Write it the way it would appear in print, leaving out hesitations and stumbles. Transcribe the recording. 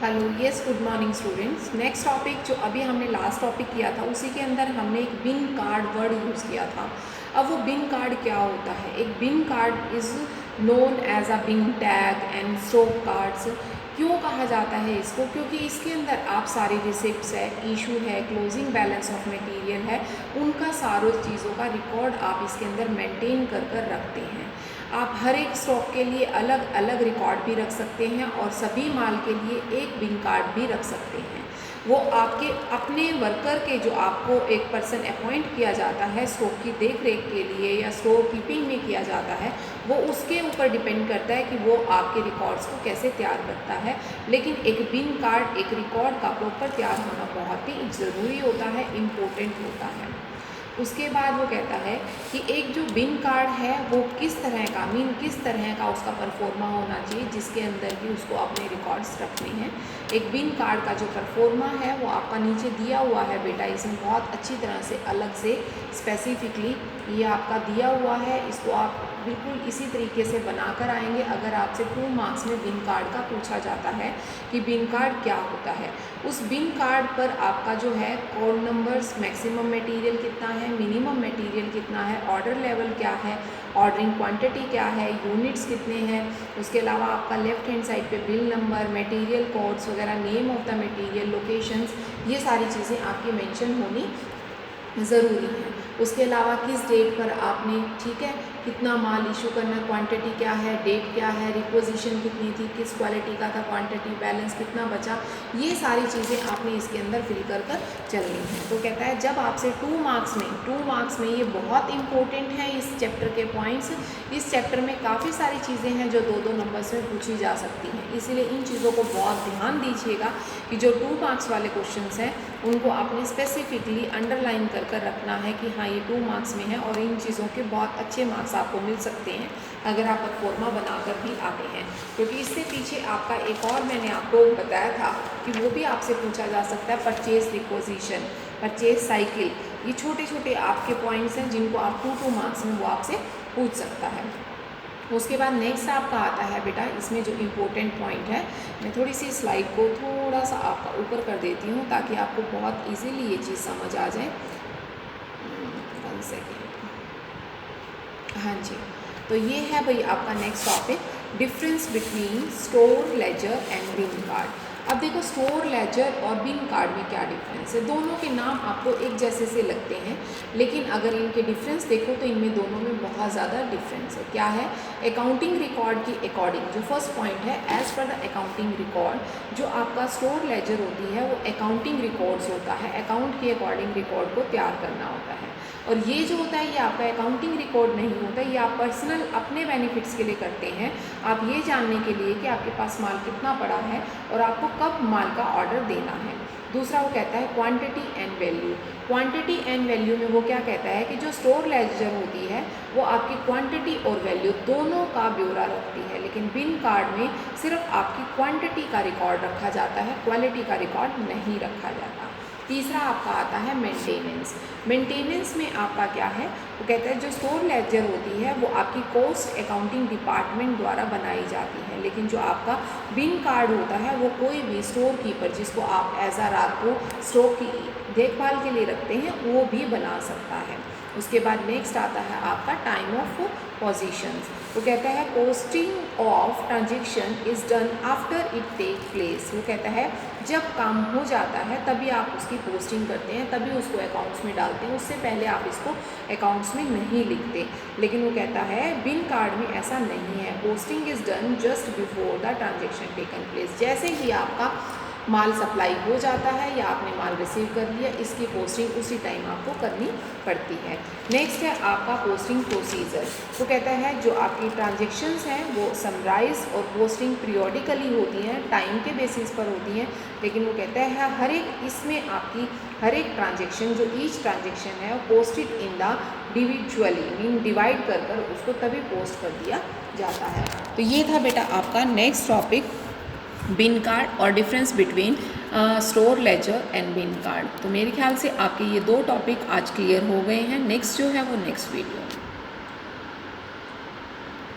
Hello, yes, good morning students. Next topic जो अभी हमने लास्ट टॉपिक किया था उसी के अंदर हमने एक बिन कार्ड वर्ड यूज़ किया था। अब वो बिन कार्ड क्या होता है? एक bin card is known as a bin tag and stock cards. क्यों कहा जाता है इसको? क्योंकि इसके अंदर आप सारी रिसिप्ट्स है, इशू है, क्लोजिंग बैलेंस ऑफ मटेरियल है, उनका सारों चीज़ों का रिकॉर्ड आप इसके अंदर मेंटेन कर रखते हैं। आप हर एक स्टॉक के लिए अलग अलग रिकॉर्ड भी रख सकते हैं और सभी माल के लिए एक बिन कार्ड भी रख सकते हैं। वो आपके अपने वर्कर के जो आपको एक पर्सन अपॉइंट किया जाता है स्टॉक की देख रेख के लिए या स्टोर कीपिंग में किया जाता है, वो उसके ऊपर डिपेंड करता है कि वो आपके रिकॉर्ड्स को कैसे तैयार करता है। लेकिन एक बिन कार्ड, एक रिकॉर्ड का प्रॉपर तैयार होना बहुत ही ज़रूरी होता है, इम्पोर्टेंट होता है। उसके बाद वो कहता है कि एक जो बिन कार्ड है वो किस तरह का किस तरह का उसका परफॉर्मा होना चाहिए जिसके अंदर भी उसको अपने रिकॉर्ड्स रखने हैं। एक बिन कार्ड का जो परफॉर्मा है वो आपका नीचे दिया हुआ है बेटा, इसमें बहुत अच्छी तरह से अलग से स्पेसिफिकली ये आपका दिया हुआ है। इसको आप बिल्कुल इसी तरीके से बनाकर आएंगे। अगर आपसे 2 मार्क्स में बिन कार्ड का पूछा जाता है कि बिन कार्ड क्या होता है, उस बिन कार्ड पर आपका जो है कोड नंबर्स, मैक्सिमम मटेरियल कितना है, मिनिमम मटेरियल कितना है, ऑर्डर लेवल क्या है, ऑर्डरिंग क्वांटिटी क्या है, यूनिट्स कितने हैं, उसके अलावा आपका लेफ्ट हैंड साइड पे बिल नंबर, मटेरियल कोड्स वगैरह, name of the material, locations, ये सारी चीज़ें आपकी मेंशन होनी ज़रूरी है। उसके अलावा किस डेट पर आपने, ठीक है, कितना माल इशू करना, क्वांटिटी क्या है, डेट क्या है, रिपोजिशन कितनी थी, किस क्वालिटी का था, क्वांटिटी बैलेंस कितना बचा, ये सारी चीज़ें आपने इसके अंदर फिल कर चलनी है। तो कहता है जब आपसे 2 मार्क्स में ये बहुत इंपॉर्टेंट है इस चैप्टर के पॉइंट्स। इस चैप्टर में काफ़ी सारी चीज़ें हैं जो 2-2 नंबर्स में पूछी जा सकती हैं, इसीलिए इन चीज़ों को बहुत ध्यान दीजिएगा कि जो 2 मार्क्स वाले क्वेश्चंस हैं उनको आपने स्पेसिफिकली अंडरलाइन कर रखना है कि हाँ ये 2 मार्क्स में है और इन चीज़ों के बहुत अच्छे मार्क्स आपको मिल सकते हैं अगर आप परफॉर्मा बनाकर भी आते हैं। क्योंकि इससे पीछे आपका एक और मैंने आपको बताया था कि वो भी आपसे पूछा जा सकता है, परचेज रिक्वेजिशन, परचेज साइकिल। ये छोटे छोटे आपके पॉइंट्स हैं जिनको आप 2-2 मार्क्स में वो आपसे पूछ सकता है। उसके बाद नेक्स्ट आपका आता है बेटा, इसमें जो इम्पोर्टेंट पॉइंट है, मैं थोड़ी सी स्लाइड को थोड़ा सा आपका ऊपर कर देती हूँ ताकि आपको बहुत इजीली ये चीज़ समझ आ जाए। 1 सेकेंड। हाँ जी, तो ये है भाई आपका next topic, difference between store ledger and bin card. अब देखो स्टोर लेजर और बिन कार्ड में क्या डिफरेंस है। दोनों के नाम आपको एक जैसे से लगते हैं, लेकिन अगर इनके डिफरेंस देखो तो इनमें दोनों में बहुत ज़्यादा डिफरेंस है। क्या है? अकाउंटिंग रिकॉर्ड की अकॉर्डिंग जो फर्स्ट पॉइंट है, as per the accounting record, जो आपका स्टोर लेजर होती है वो अकाउंटिंग रिकॉर्ड्स होता है, अकाउंट के अकॉर्डिंग रिकॉर्ड को तैयार करना होता है। और ये जो होता है ये आपका अकाउंटिंग रिकॉर्ड नहीं होता, ये आप पर्सनल अपने बेनिफिट्स के लिए करते हैं। आप ये जानने के लिए कि आपके पास माल कितना पड़ा है और आपको कब माल का ऑर्डर देना है। दूसरा वो कहता है quantity and value. Quantity and value में वो क्या कहता है कि जो स्टोर लेजर होती है वो आपकी क्वांटिटी और वैल्यू दोनों का ब्यौरा रखती है, लेकिन बिन कार्ड में सिर्फ आपकी क्वांटिटी का रिकॉर्ड रखा जाता है, क्वालिटी का रिकॉर्ड नहीं रखा जाता। तीसरा आपका आता है मेंटेनेंस। मेंटेनेंस में आपका क्या है? वो कहता है जो स्टोर लेजर होती है वो आपकी कॉस्ट अकाउंटिंग डिपार्टमेंट द्वारा बनाई जाती है, लेकिन जो आपका बिन कार्ड होता है वो कोई भी स्टोर कीपर जिसको आप एज आ रात को स्टॉक की देखभाल के लिए रखते हैं वो भी बना सकता है। उसके बाद नेक्स्ट आता है आपका टाइम ऑफ पोजीशंस। वो कहता है posting of transaction is done after it take place. वो कहता है जब काम हो जाता है तभी आप उसकी पोस्टिंग करते हैं, तभी उसको अकाउंट्स में डालते हैं, उससे पहले आप इसको अकाउंट्स में नहीं लिखते। लेकिन वो कहता है बिन कार्ड में ऐसा नहीं है, posting is done just before the transaction taken place. जैसे ही आपका माल सप्लाई हो जाता है या आपने माल रिसीव कर लिया, इसकी पोस्टिंग उसी टाइम आपको करनी पड़ती है। नेक्स्ट है आपका पोस्टिंग प्रोसीजर। वो कहता है जो आपकी ट्रांजेक्शन्स हैं वो समराइज और पोस्टिंग पीरियोडिकली होती हैं, टाइम के बेसिस पर होती हैं, लेकिन वो कहता है हर एक इसमें आपकी हर एक ट्रांजेक्शन, जो ईच ट्रांजेक्शन है वो posted in the individually mean divide कर उसको तभी पोस्ट कर दिया जाता है। तो ये था बेटा आपका नेक्स्ट टॉपिक, बिन कार्ड और difference between store ledger and bin card. तो मेरे ख्याल से आपके ये 2 टॉपिक आज क्लियर हो गए हैं। नेक्स्ट जो है वो नेक्स्ट वीडियो।